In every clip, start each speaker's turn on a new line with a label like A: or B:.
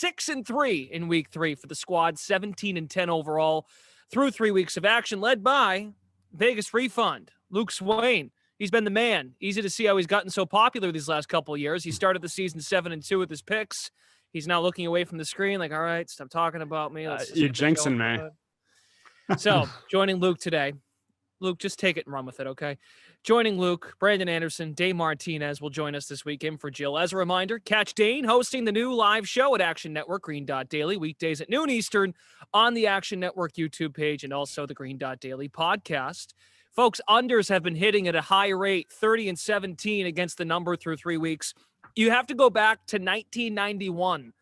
A: 6-3 in week 3 for the squad, 17-10 overall through 3 weeks of action, led by Vegas Refund, Luke Swain. He's been the man. Easy to see how he's gotten so popular these last couple of years. He started the season 7-2 with his picks. He's now looking away from the screen like, all right, stop talking about me.
B: You're jinxing me.
A: So, joining Luke today. Luke, just take it and run with it, okay? Joining Luke, Brandon Anderson, Dane Martinez will join us this week in for Jill. As a reminder, catch Dane hosting the new live show at Action Network, Green Dot Daily, weekdays at noon Eastern on the Action Network YouTube page and also the Green Dot Daily podcast. Folks, unders have been hitting at a high rate, 30-17 against the number through 3 weeks. You have to go back to 1991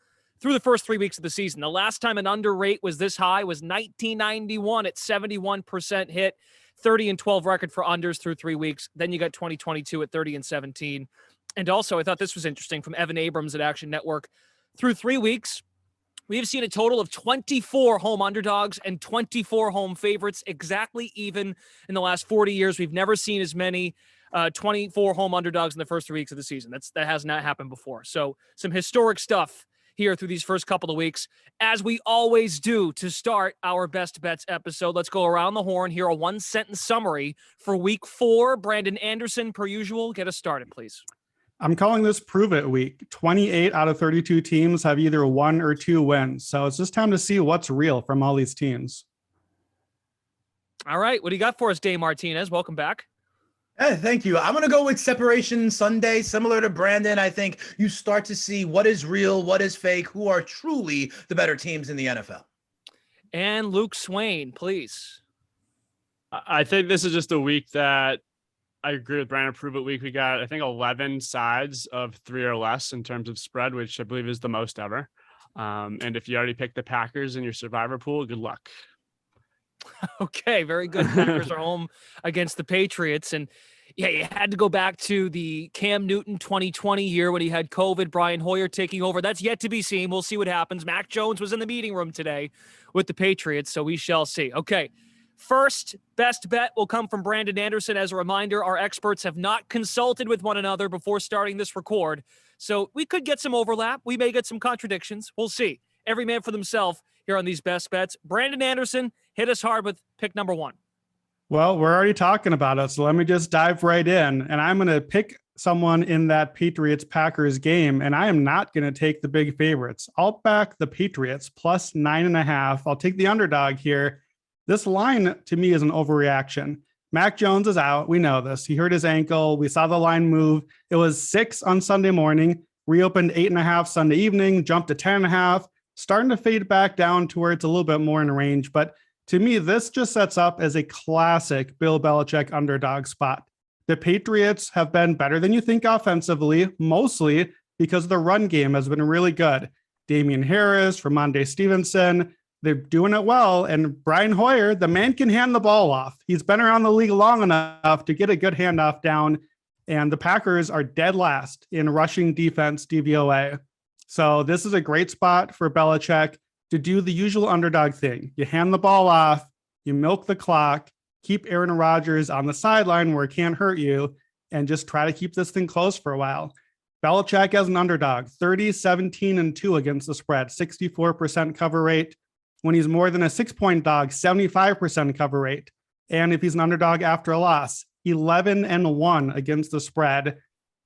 A: through the first 3 weeks of the season. The last time an under rate was this high was 1991 at 71% hit, 30-12 record for unders through 3 weeks. Then you got 2022 at 30-17. And also, I thought this was interesting from Evan Abrams at Action Network. Through 3 weeks, we have seen a total of 24 home underdogs and 24 home favorites, exactly even in the last 40 years. We've never seen as many 24 home underdogs in the first 3 weeks of the season. That has not happened before. So some historic stuff here through these first couple of weeks, as we always do to start our Best Bets episode. Let's go around the horn, hear a one-sentence summary for week 4. Brandon Anderson, per usual, get us started, please.
C: I'm calling this Prove It week. 28 out of 32 teams have either 1 or 2 wins. So it's just time to see what's real from all these teams.
A: All right. What do you got for us, Dave Martinez? Welcome back.
D: Hey, thank you. I'm going to go with Separation Sunday. Similar to Brandon, I think you start to see what is real, what is fake, who are truly the better teams in the NFL.
A: And Luke Swain, please.
B: I think this is just a week that I agree with Brandon. Prove It week. We got, I think, 11 sides of 3 or less in terms of spread, which I believe is the most ever. And if you already picked the Packers in your survivor pool, good luck.
A: Okay, very good. Packers are home against the Patriots. And yeah, you had to go back to the Cam Newton 2020 year when he had COVID, Brian Hoyer taking over. That's yet to be seen. We'll see what happens. Mac Jones was in the meeting room today with the Patriots, so we shall see. Okay. First best bet will come from Brandon Anderson. As a reminder, our experts have not consulted with one another before starting this record. So we could get some overlap. We may get some contradictions. We'll see. Every man for themselves here on these best bets. Brandon Anderson, hit us hard with pick number 1.
C: Well, we're already talking about it, so let me just dive right in. And I'm going to pick someone in that Patriots-Packers game, and I am not going to take the big favorites. I'll back the Patriots plus 9.5. I'll take the underdog here. This line, to me, is an overreaction. Mac Jones is out. We know this. He hurt his ankle. We saw the line move. It was 6 on Sunday morning, reopened 8.5 Sunday evening, jumped to 10.5, starting to fade back down to where it's a little bit more in range. But to me, this just sets up as a classic Bill Belichick underdog spot. The Patriots have been better than you think offensively, mostly because the run game has been really good. Damian Harris, Ramondre Stevenson, they're doing it well. And Brian Hoyer, the man can hand the ball off. He's been around the league long enough to get a good handoff down. And the Packers are dead last in rushing defense DVOA. So this is a great spot for Belichick to do the usual underdog thing. You hand the ball off, you milk the clock, keep Aaron Rodgers on the sideline where it can't hurt you, and just try to keep this thing close for a while. Belichick as an underdog, 30-17-2 against the spread, 64% cover rate. When he's more than a 6-point dog, 75% cover rate. And if he's an underdog after a loss, 11-1 against the spread,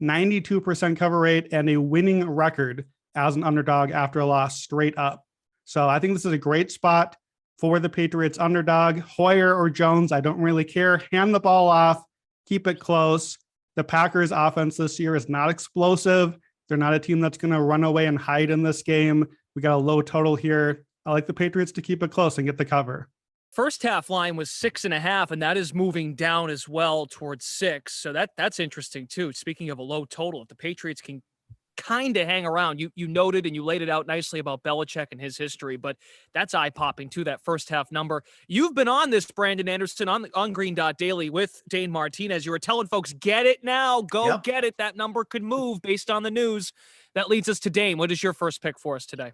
C: 92% cover rate, and a winning record as an underdog after a loss straight up. So I think this is a great spot for the Patriots underdog. Hoyer or Jones, I don't really care. Hand the ball off, keep it close. The Packers offense this year is not explosive. They're not a team that's going to run away and hide in this game. We got a low total here. I like the Patriots to keep it close and get the cover.
A: First half line was 6.5, and that is moving down as well towards 6. So that's interesting too. Speaking of a low total, if the Patriots can kind of hang around, you noted and you laid it out nicely about Belichick and his history, but that's eye-popping too, that first half number. You've been on this, Brandon Anderson, on Green Dot Daily with Dane Martinez. You were telling folks, get it now, go get it. That number could move based on the news. That leads us to Dane. What is your first pick for us today?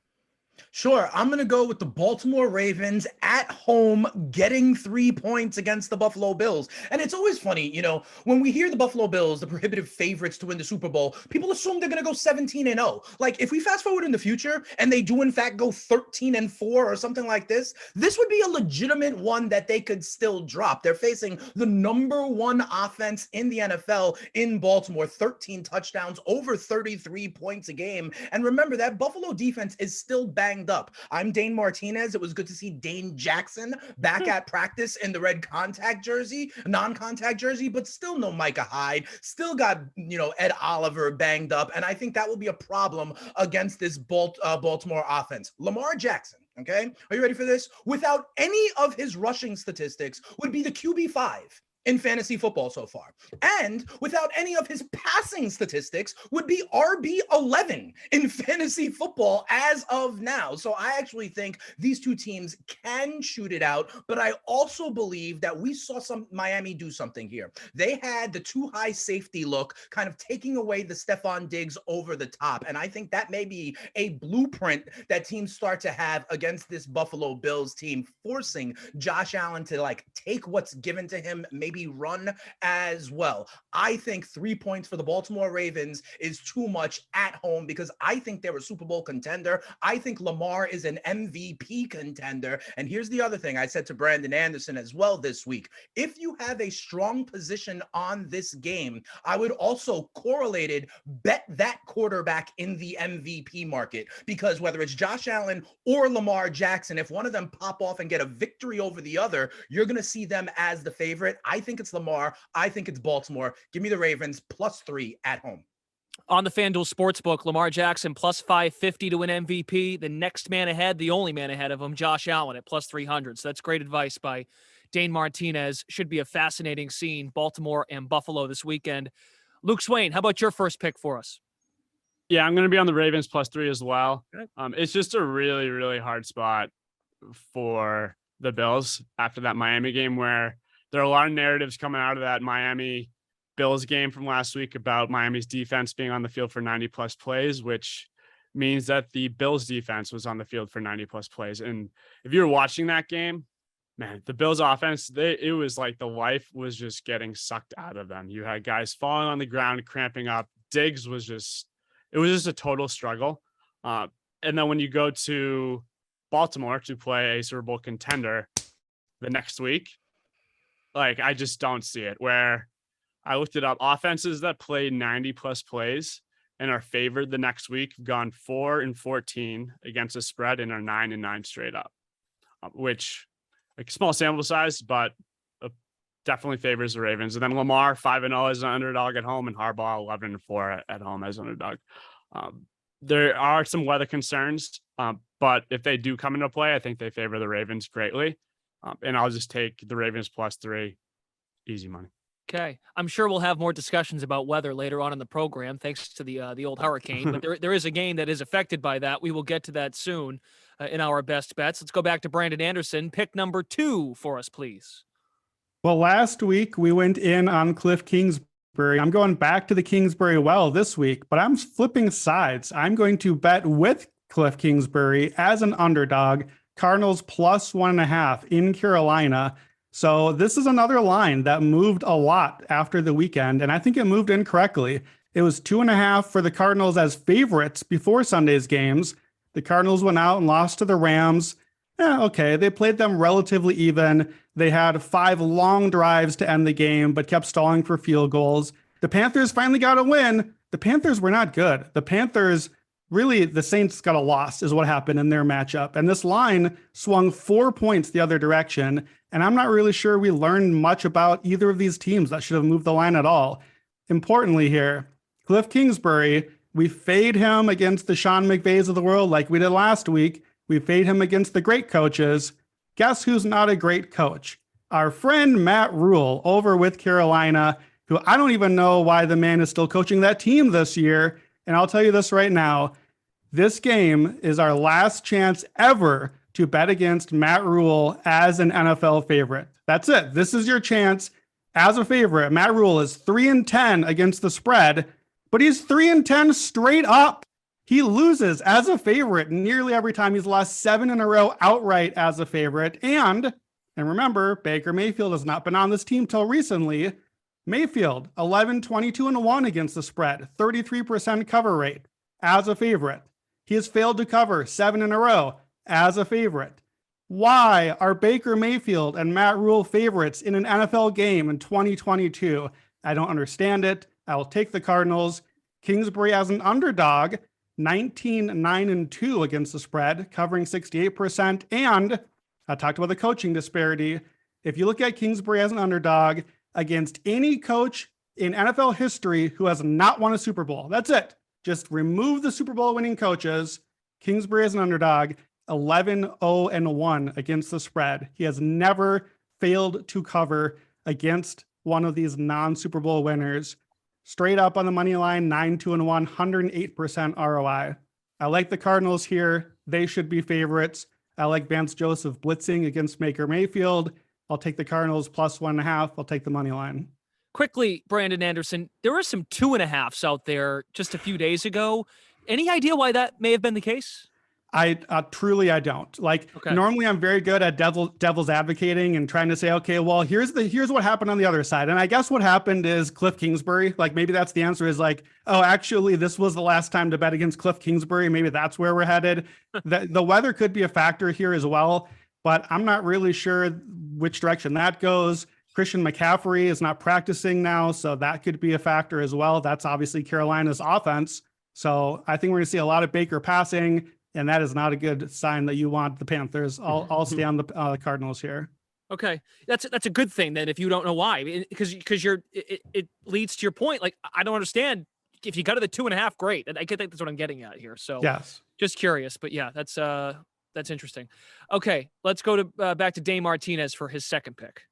D: Sure. I'm going to go with the Baltimore Ravens at home getting 3 points against the Buffalo Bills. And it's always funny, when we hear the Buffalo Bills, the prohibitive favorites to win the Super Bowl, people assume they're going to go 17-0. Like if we fast forward in the future and they do in fact go 13-4 or something like this would be a legitimate one that they could still drop. They're facing the number one offense in the NFL in Baltimore, 13 touchdowns, over 33 points a game. And remember that Buffalo defense is still banged up. I'm Dane Martinez. It was good to see Dane Jackson back at practice in the red non-contact jersey, but still no Micah Hyde. Still got, Ed Oliver banged up. And I think that will be a problem against this Baltimore offense. Lamar Jackson, okay? Are you ready for this? Without any of his rushing statistics, would be the QB5 in fantasy football so far. And without any of his passing statistics, would be RB11 in fantasy football as of now. So I actually think these two teams can shoot it out, but I also believe that we saw Miami do something here. They had the too high safety look, kind of taking away the Stephon Diggs over the top. And I think that may be a blueprint that teams start to have against this Buffalo Bills team, forcing Josh Allen to take what's given to him, maybe run as well. I think 3 points for the Baltimore Ravens is too much at home because I think they're a Super Bowl contender. I think Lamar is an MVP contender. And here's the other thing I said to Brandon Anderson as well this week. If you have a strong position on this game, I would also correlated bet that quarterback in the MVP market, because whether it's Josh Allen or Lamar Jackson, if one of them pop off and get a victory over the other, you're going to see them as the favorite. I think it's Lamar. I think it's Baltimore. Give me the Ravens +3 at home.
A: On the FanDuel Sportsbook, Lamar Jackson +550 to win MVP. The next man ahead, the only man ahead of him, Josh Allen at +300. So that's great advice by Dane Martinez. Should be a fascinating scene, Baltimore and Buffalo this weekend. Luke Swain, how about your first pick for us?
B: Yeah, I'm going to be on the Ravens +3 as well.
A: Okay.
B: It's just a really, really hard spot for the Bills after that Miami game, where there are a lot of narratives coming out of that Miami Bills game from last week about Miami's defense being on the field for 90+ plays, which means that the Bills defense was on the field for 90+ plays. And if you were watching that game, man, the Bills offense, it was like the life was just getting sucked out of them. You had guys falling on the ground, cramping up. Diggs was just a total struggle. And then when you go to Baltimore to play a Super Bowl contender the next week, I just don't see it. Where I looked it up, offenses that play 90+ plays and are favored the next week have gone 4-14 against the spread and are 9-9 straight up, which small sample size, but definitely favors the Ravens. And then Lamar 5-0 as an underdog at home, and Harbaugh 11-4 at home as an underdog. There are some weather concerns, but if they do come into play, I think they favor the Ravens greatly. And I'll just take the Ravens +3, easy money.
A: Okay. I'm sure we'll have more discussions about weather later on in the program, thanks to the old hurricane. But there is a game that is affected by that. We will get to that soon in our best bets. Let's go back to Brandon Anderson. Pick number 2 for us, please.
C: Well, last week we went in on Cliff Kingsbury. I'm going back to the Kingsbury well this week, but I'm flipping sides. I'm going to bet with Cliff Kingsbury as an underdog, Cardinals +1.5 in Carolina. So this is another line that moved a lot after the weekend, and I think it moved incorrectly. It was 2.5 for the Cardinals as favorites before Sunday's games. The Cardinals went out and lost to the Rams. Okay, they played them relatively even. They had 5 long drives to end the game, but kept stalling for field goals. The Panthers finally got a win. The Panthers were not good. The Panthers, really, the Saints got a loss is what happened in their matchup. And this line swung 4 points the other direction. And I'm not really sure we learned much about either of these teams that should have moved the line at all. Importantly here, Cliff Kingsbury, we fade him against the Sean McVays of the world like we did last week. We fade him against the great coaches. Guess who's not a great coach? Our friend Matt Rule over with Carolina, who I don't even know why the man is still coaching that team this year. And I'll tell you this right now, this game is our last chance ever to bet against Matt Rule as an NFL favorite. That's it. This is your chance as a favorite. Matt Rule is 3-10 against the spread, but he's 3-10 straight up. He loses as a favorite nearly every time. He's lost 7 in a row outright as a favorite. And remember, Baker Mayfield has not been on this team till recently. Mayfield, 11, 22, and 1 against the spread, 33% cover rate as a favorite. He has failed to cover 7 in a row as a favorite. Why are Baker Mayfield and Matt Rule favorites in an NFL game in 2022? I don't understand it. I will take the Cardinals. Kingsbury as an underdog, 19, 9, and 2 against the spread, covering 68%. And I talked about the coaching disparity. If you look at Kingsbury as an underdog against any coach in NFL history who has not won a Super Bowl, that's it. Just remove the Super Bowl winning coaches. Kingsbury as an underdog, 11, 0, and 1 against the spread. He has never failed to cover against one of these non-Super Bowl winners. Straight up on the money line, 9, 2, and 1, 108% ROI. I like the Cardinals here. They should be favorites. I like Vance Joseph blitzing against Baker Mayfield. I'll take the Cardinals plus 1.5. I'll take the money line.
A: Quickly, Brandon Anderson, there were some 2.5s out there just a few days ago. Any idea why that may have been the case?
C: I truly don't. Normally I'm very good at devil's advocating and trying to say, okay, well, here's what happened on the other side. And I guess what happened is Cliff Kingsbury, maybe that's the answer, is oh, actually this was the last time to bet against Cliff Kingsbury. Maybe that's where we're headed. The weather could be a factor here as well, but I'm not really sure which direction that goes. Christian McCaffrey is not practicing now, so that could be a factor as well. That's obviously Carolina's offense. So I think we're going to see a lot of Baker passing, and that is not a good sign that you want the Panthers. I'll stay on the Cardinals here.
A: Okay, that's a good thing then. If you don't know why, because it leads to your point. I don't understand. If you got to the 2.5, great. I think that's what I'm getting at here. So
C: yes,
A: just curious, but yeah, that's interesting. Okay, let's go to back to Dane Martinez for his second pick.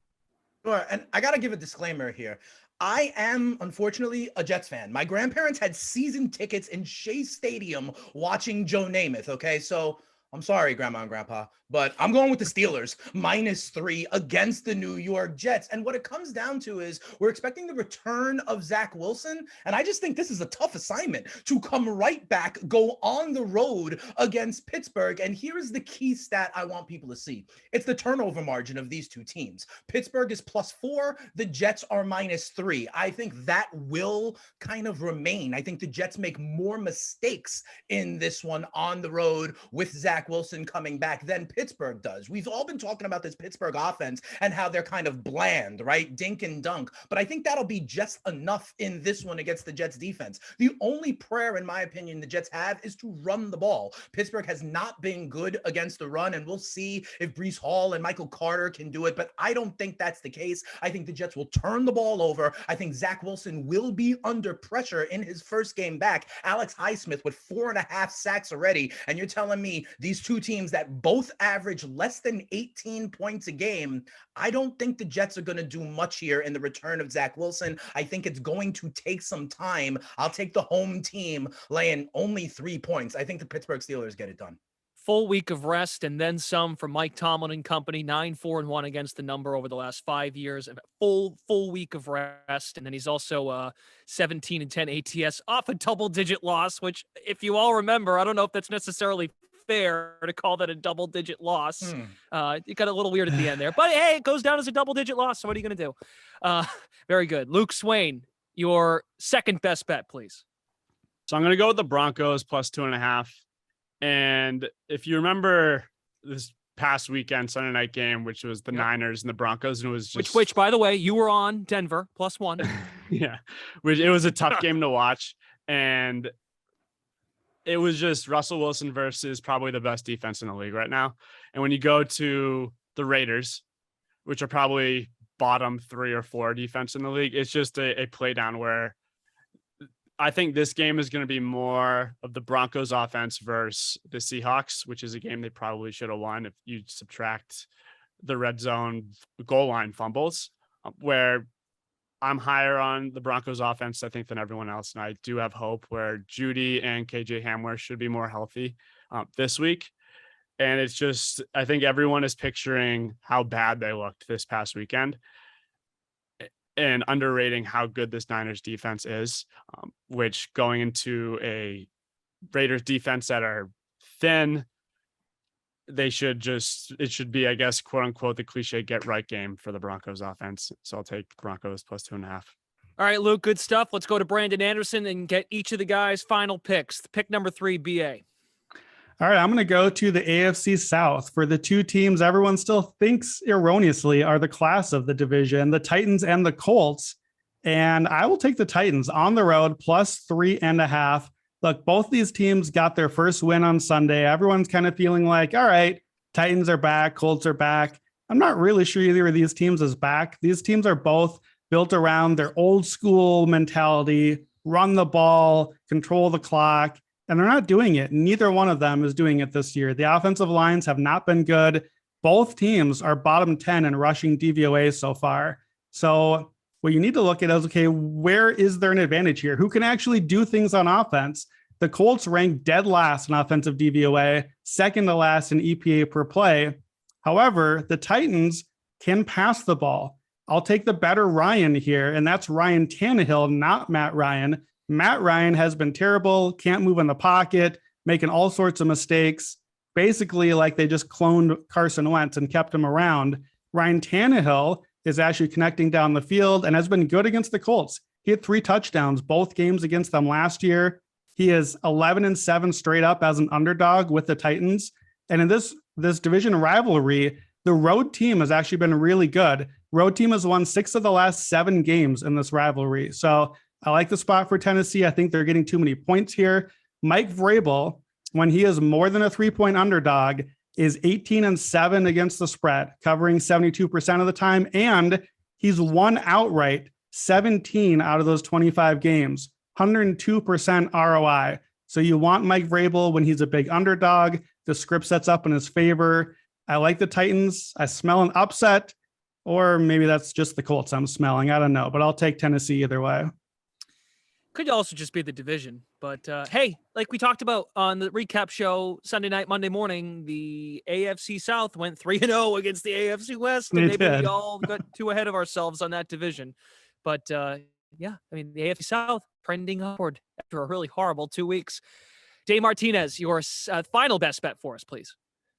D: Sure, and I gotta give a disclaimer here. I am, unfortunately, a Jets fan. My grandparents had season tickets in Shea Stadium watching Joe Namath, okay? So I'm sorry, Grandma and Grandpa, but I'm going with the Steelers, -3 against the New York Jets. And what it comes down to is we're expecting the return of Zach Wilson. And I just think this is a tough assignment to come right back, go on the road against Pittsburgh. And here's the key stat I want people to see. It's the turnover margin of these two teams. Pittsburgh is +4. The Jets are -3. I think that will kind of remain. I think the Jets make more mistakes in this one on the road with Zach Wilson coming back than Pittsburgh does. We've all been talking about this Pittsburgh offense and how they're kind of bland, right? Dink and dunk. But I think that'll be just enough in this one against the Jets defense. The only prayer, in my opinion, the Jets have is to run the ball. Pittsburgh has not been good against the run, and we'll see if Breece Hall and Michael Carter can do it. But I don't think that's the case. I think the Jets will turn the ball over. I think Zach Wilson will be under pressure in his first game back. Alex Highsmith with 4.5 sacks already. And you're telling me these two teams that both average less than 18 points a game, I don't think the Jets are going to do much here in the return of Zach Wilson. I think it's going to take some time. I'll take the home team laying only 3 points. I think the Pittsburgh Steelers get it done.
A: Full week of rest and then some for Mike Tomlin and company, 9-4-1 against the number over the last 5 years, and full week of rest. And then he's also 17-10 ATS off a double-digit loss, which, if you all remember, I don't know if that's necessarily fair to call that a double-digit loss. It got a little weird at the end there, but hey, it goes down as a double-digit loss. So what are you going to do? Very good. Luke Swain, your second best bet, please.
B: So I'm going to go with the Broncos plus 2.5. And if you remember this past weekend Sunday night game, which was the Niners and the Broncos, and it was just
A: which by the way, you were on Denver +1.
B: Yeah, which it was a tough game to watch, and it was just Russell Wilson versus probably the best defense in the league right now. And when you go to the Raiders, which are probably bottom 3 or 4 defense in the league, it's just a play down where I think this game is going to be more of the Broncos offense versus the Seahawks, which is a game they probably should have won if you subtract the red zone goal line fumbles, where I'm higher on the Broncos offense, I think, than everyone else. And I do have hope where Judy and KJ Hamler should be more healthy this week. And it's just, I think everyone is picturing how bad they looked this past weekend and underrating how good this Niners defense is, which going into a Raiders defense that are thin. It should be, I guess, quote unquote, the cliche get right game for the Broncos offense. So I'll take Broncos plus 2.5.
A: All right, Luke, good stuff. Let's go to Brandon Anderson and get each of the guys' final picks. Pick number 3, BA.
C: All right, I'm going to go to the AFC South for the two teams everyone still thinks erroneously are the class of the division, the Titans and the Colts. And I will take the Titans on the road plus 3.5. Look, both these teams got their first win on Sunday. Everyone's kind of feeling like, all right, Titans are back, Colts are back. I'm not really sure either of these teams is back. These teams are both built around their old school mentality, run the ball, control the clock, and they're not doing it. Neither one of them is doing it this year. The offensive lines have not been good. Both teams are bottom 10 in rushing DVOA so far. So what you need to look at is, okay, where is there an advantage here? Who can actually do things on offense? The Colts rank dead last in offensive DVOA, second to last in EPA per play. However, the Titans can pass the ball. I'll take the better Ryan here, and that's Ryan Tannehill, not Matt Ryan. Matt Ryan has been terrible, can't move in the pocket, making all sorts of mistakes, basically like they just cloned Carson Wentz and kept him around. Ryan Tannehill is actually connecting down the field and has been good against the Colts. He had 3 touchdowns, both games against them last year. He is 11-7 straight up as an underdog with the Titans. And in this division rivalry, the road team has actually been really good. Road team has won 6 of the last 7 games in this rivalry. So I like the spot for Tennessee. I think they're getting too many points here. Mike Vrabel, when he is more than a 3-point underdog, is 18-7 against the spread, covering 72% of the time. And he's won outright 17 out of those 25 games, 102% ROI. So you want Mike Vrabel when he's a big underdog. The script sets up in his favor. I like the Titans. I smell an upset, or maybe that's just the Colts I'm smelling. I don't know, but I'll take Tennessee either way.
A: Could also just be the division. But hey, like we talked about on the recap show Sunday night, Monday morning, the AFC South went 3-0 against the AFC West. And maybe we all got too ahead of ourselves on that division. But yeah, I mean, the AFC South trending upward after a really horrible 2 weeks. Dane Martinez, your final best bet for us, please.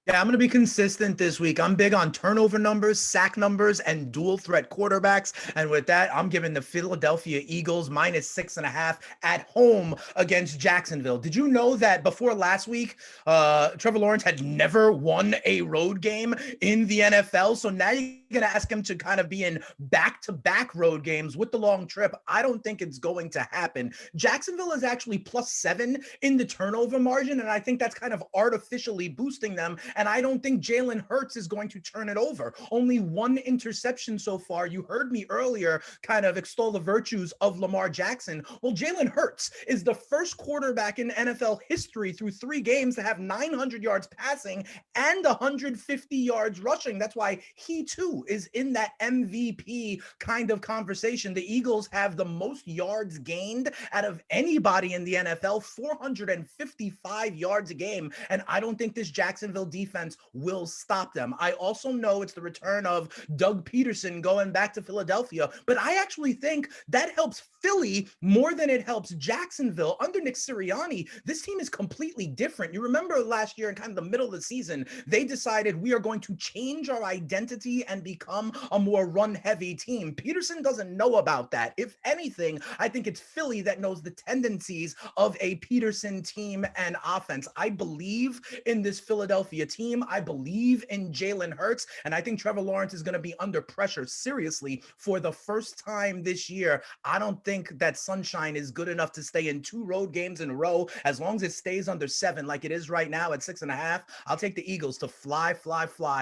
D: Yeah, I'm going to be consistent this week. I'm big on turnover numbers, sack numbers, and dual threat quarterbacks. And with that, I'm giving the Philadelphia Eagles -6.5 at home against Jacksonville. Did you know that before last week, Trevor Lawrence had never won a road game in the NFL? So now you're going to ask him to kind of be in back-to-back road games with the long trip. I don't think it's going to happen. Jacksonville is actually +7 in the turnover margin, and I think that's kind of artificially boosting them. And I don't think Jalen Hurts is going to turn it over. Only 1 interception so far. You heard me earlier kind of extol the virtues of Lamar Jackson. Well, Jalen Hurts is the first quarterback in NFL history through 3 games to have 900 yards passing and 150 yards rushing. That's why he too is in that MVP kind of conversation. The Eagles have the most yards gained out of anybody in the NFL, 455 yards a game. And I don't think this Jacksonville defense will stop them. I also know it's the return of Doug Peterson going back to Philadelphia, but I actually think that helps Philly more than it helps Jacksonville. Under Nick Sirianni, this team is completely different. You remember last year in kind of the middle of the season, they decided we are going to change our identity and become a more run-heavy team. Peterson doesn't know about that. If anything, I think it's Philly that knows the tendencies of a Peterson team and offense. I believe in this Philadelphia team. I believe in Jalen Hurts, and I think Trevor Lawrence is going to be under pressure seriously for the first time this year. I don't think that sunshine is good enough to stay in 2 road games in a row. As long as it stays under 7 like it is right now at 6.5, I'll take the Eagles to fly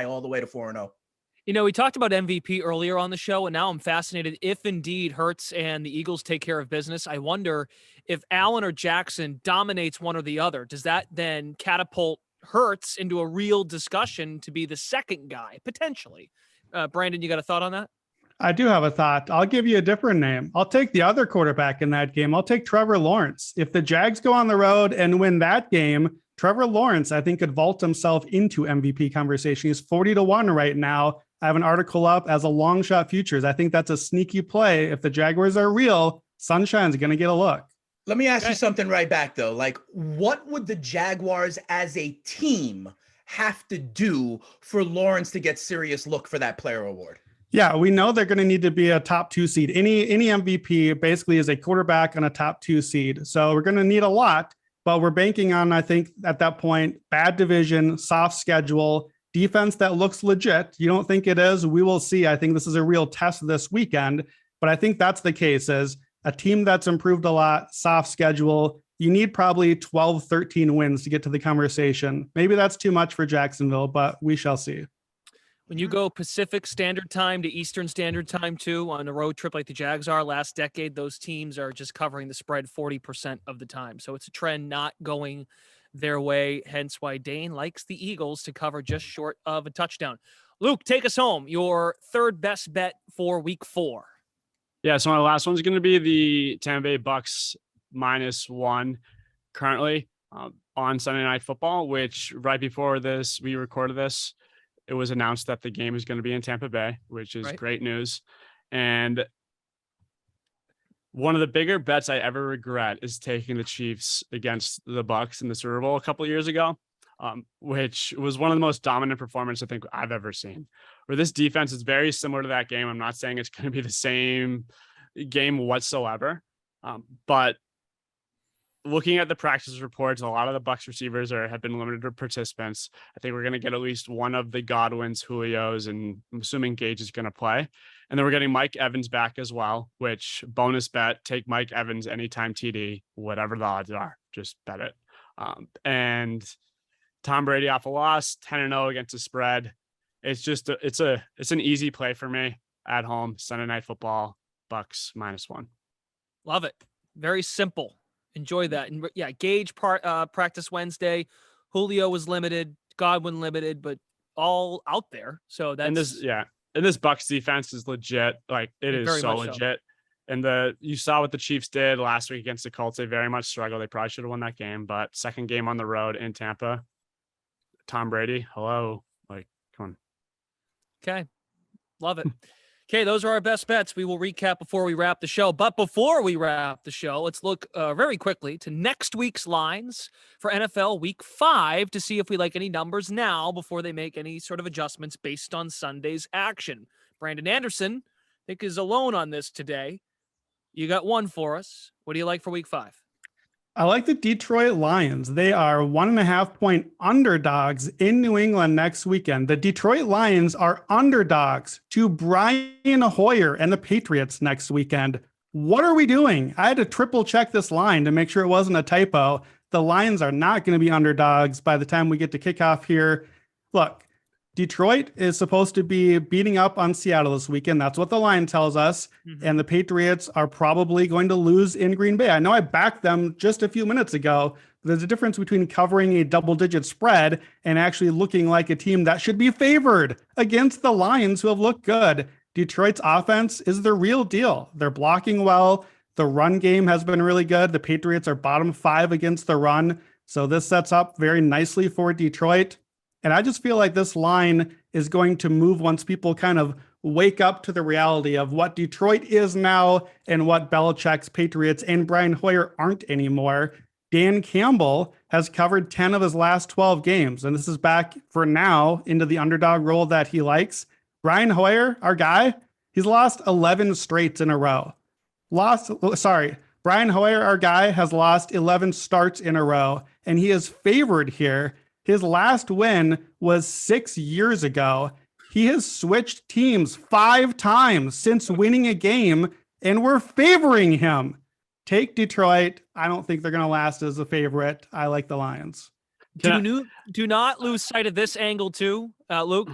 D: all the way to 4-0.
A: You know, we talked about MVP earlier on the show, and now I'm fascinated if indeed Hurts and the Eagles take care of business. I wonder if Allen or Jackson dominates one or the other. Does that then catapult Hurts into a real discussion to be the second guy, potentially? Brandon, you got a thought on that?
C: I do have a thought. I'll give you a different name. I'll take the other quarterback in that game. I'll take Trevor Lawrence. If the Jags go on the road and win that game, Trevor Lawrence, I think, could vault himself into MVP conversation. He's 40-1 right now. I have an article up as a long shot futures. I think that's a sneaky play. If the Jaguars are real, Sunshine's going to get a look.
D: Let me ask you
A: Okay.
D: something right back, though. Like, what would the Jaguars as a team have to do for Lawrence to get serious look for that player award?
C: Yeah, we know they're going to need to be a top 2 seed. Any MVP basically is a quarterback and a top 2 seed. So we're going to need a lot, but we're banking on, I think, at that point, bad division, soft schedule, defense that looks legit. You don't think it is? We will see. I think this is a real test this weekend, but I think that's the case is a team that's improved a lot, soft schedule. You need probably 12, 13 wins to get to the conversation. Maybe that's too much for Jacksonville, but we shall see.
A: When you go Pacific Standard Time to Eastern Standard Time too on a road trip like the Jags are last decade, those teams are just covering the spread 40% of the time. So it's a trend not going their way, hence why Dane likes the Eagles to cover just short of a touchdown. Luke, take us home. Your third best bet for week 4.
B: Yeah, so my last one's going to be the Tampa Bay Bucks -1 currently on Sunday Night Football, which right before we recorded this, it was announced that the game is going to be in Tampa Bay, which is great news. And one of the bigger bets I ever regret is taking the Chiefs against the Bucks in the Super Bowl a couple of years ago, which was one of the most dominant performances I think I've ever seen. Where this defense is very similar to that game. I'm not saying it's going to be the same game whatsoever, but looking at the practice reports, a lot of the Bucs receivers have been limited to participants. I think we're going to get at least one of the Godwins, Julios, and I'm assuming Gage is going to play. And then we're getting Mike Evans back as well, which bonus bet, take Mike Evans anytime TD, whatever the odds are, just bet it. And Tom Brady off a loss, 10-0 against the spread. It's just it's an easy play for me at home. Sunday Night Football, Bucks -1.
A: Love it. Very simple. Enjoy that. And yeah, Gage practice Wednesday. Julio was limited, Godwin limited, but all out there. So that's
B: and this Bucks defense is legit. Like it is so legit. And you saw what the Chiefs did last week against the Colts. They very much struggled. They probably should have won that game, but second game on the road in Tampa. Tom Brady, hello. Like, come on.
A: Okay. Love it. Okay, those are our best bets. We will recap before we wrap the show. But before we wrap the show, let's look very quickly to next week's lines for NFL Week 5 to see if we like any numbers now before they make any sort of adjustments based on Sunday's action. Brandon Anderson, I think, is alone on this today. You got one for us. What do you like for Week 5?
C: I like the Detroit Lions. They are 1.5 point underdogs in New England next weekend. The Detroit Lions are underdogs to Brian Hoyer and the Patriots next weekend. What are we doing? I had to triple check this line to make sure it wasn't a typo. The Lions are not going to be underdogs by the time we get to kickoff here. Look, Detroit is supposed to be beating up on Seattle this weekend. That's what the line tells us. Mm-hmm. And the Patriots are probably going to lose in Green Bay. I know I backed them just a few minutes ago. There's a difference between covering a double-digit spread and actually looking like a team that should be favored against the Lions, who have looked good. Detroit's offense is the real deal. They're blocking well. The run game has been really good. The Patriots are bottom 5 against the run. So this sets up very nicely for Detroit. And I just feel like this line is going to move once people kind of wake up to the reality of what Detroit is now and what Belichick's Patriots and Brian Hoyer aren't anymore. Dan Campbell has covered 10 of his last 12 games, and this is back for now into the underdog role that he likes. Brian Hoyer, our guy, he's lost 11 straights in a row. Brian Hoyer, our guy, has lost 11 starts in a row, and he is favored here. His last win was 6 years ago. He has switched teams 5 times since winning a game, and we're favoring him. Take Detroit. I don't think they're going to last as a favorite. I like the Lions.
A: Do not lose sight of this angle too, Luke.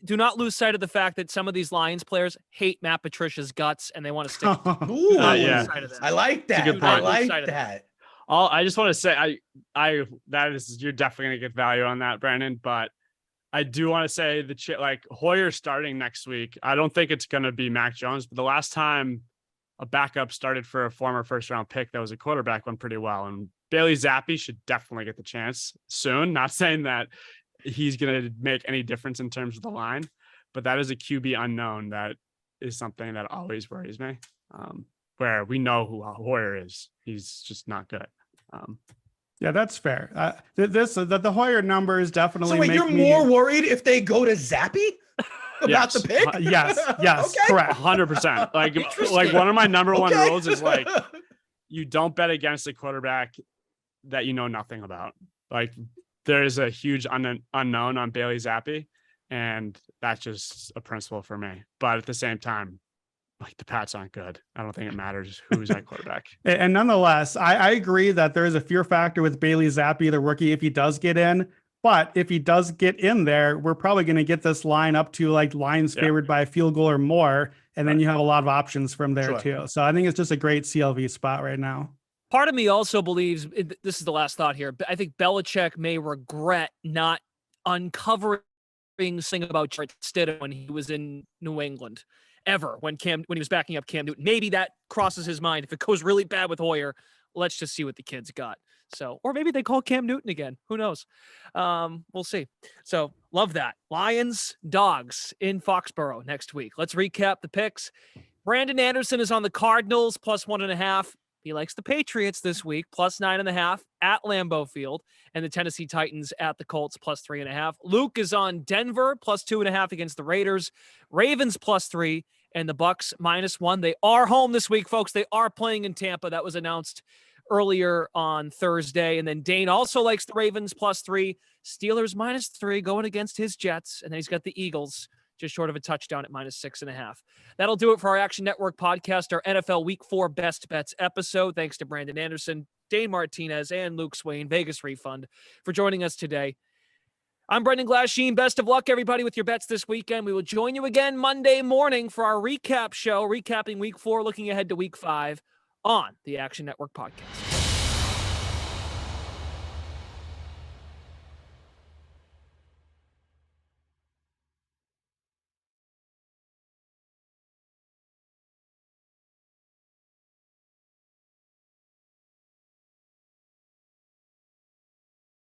A: Do not lose sight of the fact that some of these Lions players hate Matt Patricia's guts and they want to stick.
D: Ooh, I like that. I like that.
B: I just want to say, you're definitely going to get value on that, Brandon. But I do want to say like Hoyer starting next week. I don't think it's going to be Mac Jones, but the last time a backup started for a former first-round pick that was a quarterback went pretty well. And Bailey Zappi should definitely get the chance soon. Not saying that he's going to make any difference in terms of the line, but that is a QB unknown that is something that always worries me. where we know who Hoyer is. He's just not good.
C: Yeah, that's fair. The Hoyer numbers definitely.
D: So wait, you're more worried if they go to Zappy about the pick?
C: Yes,
D: Okay.
C: correct.
B: 100%. Like one of my number one rules is like, you don't bet against a quarterback that you know nothing about. Like there is a huge unknown on Bailey Zappi, and that's just a principle for me. But at the same time, like the Pats aren't good. I don't think it matters who's at quarterback.
C: And nonetheless, I agree that there is a fear factor with Bailey Zappi, the rookie, if he does get in. But if he does get in there, we're probably going to get this line up to like Lions favored by a field goal or more. And then you have a lot of options from there too. So I think it's just a great CLV spot right now.
A: Part of me also believes, this is the last thought here, but I think Belichick may regret not uncovering something about Jared Stidham when he was in New England. Ever when he was backing up Cam Newton. Maybe that crosses his mind. If it goes really bad with Hoyer, let's just see what the kid's got. So, or maybe they call Cam Newton again. Who knows? We'll see. So love that. Lions, Dogs in Foxborough next week. Let's recap the picks. Brandon Anderson is on the Cardinals +1.5. He likes the Patriots this week, +9.5 at Lambeau Field, and the Tennessee Titans at the Colts +3.5. Luke is on Denver +2.5 against the Raiders, Ravens +3, and the Bucks -1. They are home this week, folks. They are playing in Tampa. That was announced earlier on Thursday. And then Dane also likes the Ravens +3, Steelers -3 going against his Jets, and then he's got the Eagles just short of a touchdown at -6.5. That'll do it for our Action Network podcast, our NFL Week 4 Best Bets episode. Thanks to Brandon Anderson, Dane Martinez, and Luke Swain, Vegas Refund, for joining us today. I'm Brendan Glasheen. Best of luck, everybody, with your bets this weekend. We will join you again Monday morning for our recap show, recapping Week 4, looking ahead to Week 5 on the Action Network podcast.